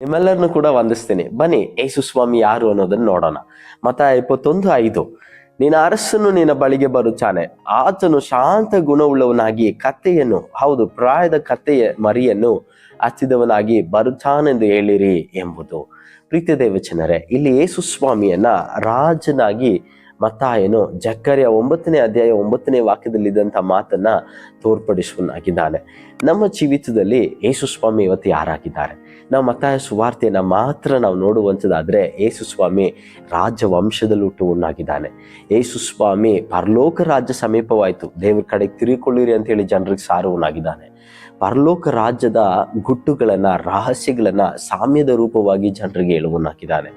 ನಿಮ್ಮೆಲ್ಲರನ್ನು ಕೂಡ ವಂದಿಸ್ತೀನಿ. ಬನ್ನಿ ಯೇಸು ಸ್ವಾಮಿ ಯಾರು ಅನ್ನೋದನ್ನ ನೋಡೋಣ. ಮತ್ತಾಯ 21:5, ನಿನ್ನ ಅರಸನು ನಿನ್ನ ಬಳಿಗೆ ಬರುತ್ತಾನೆ, ಆತನು ಶಾಂತ ಗುಣವುಳ್ಳವನಾಗಿ ಕತ್ತೆಯನ್ನು, ಹೌದು ಪ್ರಾಯದ ಕತ್ತೆಯ ಮರಿಯನ್ನು ಹಚ್ಚಿದವನಾಗಿ ಬರುತ್ತಾನೆಂದು ಹೇಳಿರಿ ಎಂಬುದು. ಪ್ರೀತಿಯ ದೇವಚನರೇ, ಇಲ್ಲಿ ಯೇಸು ಸ್ವಾಮಿಯನ್ನ ರಾಜನಾಗಿ ಮತ್ತಾಯನು ಜಕರ್ಯ 9ನೇ ಅಧ್ಯಾಯ 9ನೇ ವಾಕ್ಯದಲ್ಲಿದ್ದಂಥ ಮಾತನ್ನ ತೋರ್ಪಡಿಸುವನಾಗಿದ್ದಾನೆ. ನಮ್ಮ ಜೀವಿತದಲ್ಲಿ ಯೇಸು ಸ್ವಾಮಿ ಇವತ್ತು ಯಾರಾಗಿದ್ದಾರೆ? ನಾವು ಮತ್ತಾಯ ಸುವಾರ್ತೆಯನ್ನ ಮಾತ್ರ ನಾವು ನೋಡುವಂಥದ್ದಾದ್ರೆ ಯೇಸು ಸ್ವಾಮಿ ರಾಜ್ಯ ವಂಶದಲ್ಲಿ ಹುಟ್ಟುವನಾಗಿದ್ದಾನೆ. ಯೇಸು ಸ್ವಾಮಿ ಪರಲೋಕ ರಾಜ್ಯ ಸಮೀಪವಾಯಿತು, ದೇವ್ರ ಕಡೆಗೆ ತಿರುಗಿಕೊಳ್ಳಿರಿ ಅಂತ ಹೇಳಿ ಜನರಿಗೆ ಸಾರುವನಾಗಿದ್ದಾನೆ. ಪರಲೋಕ ರಾಜ್ಯದ ಗುಟ್ಟುಗಳನ್ನ, ರಹಸ್ಯಗಳನ್ನ ಸಾಮ್ಯದ ರೂಪವಾಗಿ ಜನರಿಗೆ ಹೇಳುವನಾಗಿದ್ದಾನೆ.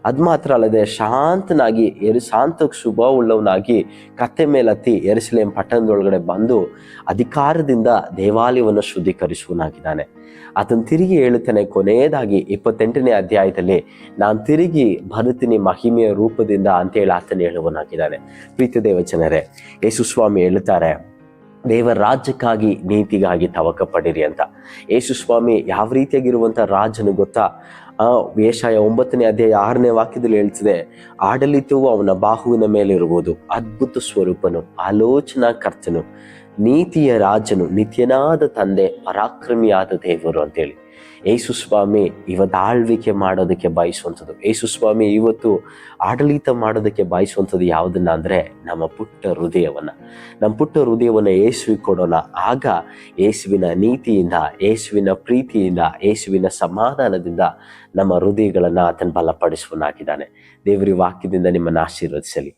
ಅದು ಮಾತ್ರ ಅಲ್ಲದೆ ಶಾಂತನಾಗಿ ಶಾಂತ ಶುಭವುಳ್ಳವನಾಗಿ ಕತ್ತೆ ಮೇಲತ್ತಿ ಯೆರೂಸಲೇಮ್ ಪಟ್ಟಣದೊಳಗಡೆ ಬಂದು ಅಧಿಕಾರದಿಂದ ದೇವಾಲಯವನ್ನು ಶುದ್ಧೀಕರಿಸುವನಾಗಿದ್ದಾನೆ. ಆತನು ತಿರುಗಿ ಹೇಳುತ್ತಾನೆ ಕೊನೆಯದಾಗಿ 28ನೇ ಅಧ್ಯಾಯದಲ್ಲಿ, ನಾನು ತಿರುಗಿ ಬರುತ್ತೀನಿ ಮಹಿಮೆಯ ರೂಪದಿಂದ ಅಂತೇಳಿ ಆತನು ಹೇಳುವನಾಗಿದ್ದಾನೆ. ಪ್ರೀತಿ ದೇವಚನರೇ, ಯೇಸು ಸ್ವಾಮಿ ಹೇಳುತ್ತಾರೆ, ದೇವರ ರಾಜ್ಯಕ್ಕಾಗಿ ನೀತಿಗಾಗಿ ತವಕ ಪಡಿರಿ ಅಂತ. ಯೇಸು ಸ್ವಾಮಿ ಯಾವ ರೀತಿಯಾಗಿರುವಂಥ ರಾಜನು ಗೊತ್ತಾ? ಯೆಶಾಯ 9ನೇ ಅಧ್ಯಾಯ 6ನೇ ವಾಕ್ಯದಲ್ಲಿ ಹೇಳ್ತಿದೆ, ಆಡಳಿತವು ಅವನ ಬಾಹುವಿನ ಮೇಲೆ ಇರುವುದು, ಅದ್ಭುತ ಸ್ವರೂಪನು, ಆಲೋಚನಾ ಕರ್ತನು, ನೀತಿಯ ರಾಜನು, ನಿತ್ಯನಾದ ತಂದೆ, ಪರಾಕ್ರಮಿಯಾದ ದೇವರು ಅಂತೇಳಿ. ಯೇಸು ಸ್ವಾಮಿ ಇವತ್ತು ಆಳ್ವಿಕೆ ಮಾಡೋದಕ್ಕೆ ಬಯಸುವಂಥದ್ದು, ಯೇಸು ಸ್ವಾಮಿ ಇವತ್ತು ಆಡಳಿತ ಮಾಡೋದಕ್ಕೆ ಬಯಸುವಂಥದ್ದು ಯಾವುದನ್ನ ಅಂದರೆ ನಮ್ಮ ಪುಟ್ಟ ಹೃದಯವನ್ನ. ನಮ್ಮ ಪುಟ್ಟ ಹೃದಯವನ್ನು ಯೇಸುವಿಗೆ ಕೊಡೋಣ. ಆಗ ಯೇಸುವಿನ ನೀತಿಯಿಂದ, ಯೇಸುವಿನ ಪ್ರೀತಿಯಿಂದ, ಯೇಸುವಿನ ಸಮಾಧಾನದಿಂದ ನಮ್ಮ ಹೃದಯಗಳನ್ನು ಆತನ ಬಲಪಡಿಸುವನಾಗಿದ್ದಾನೆ. ದೇವರ ವಾಕ್ಯದಿಂದ ನಿಮ್ಮನ್ನು ಆಶೀರ್ವದಿಸಲಿ.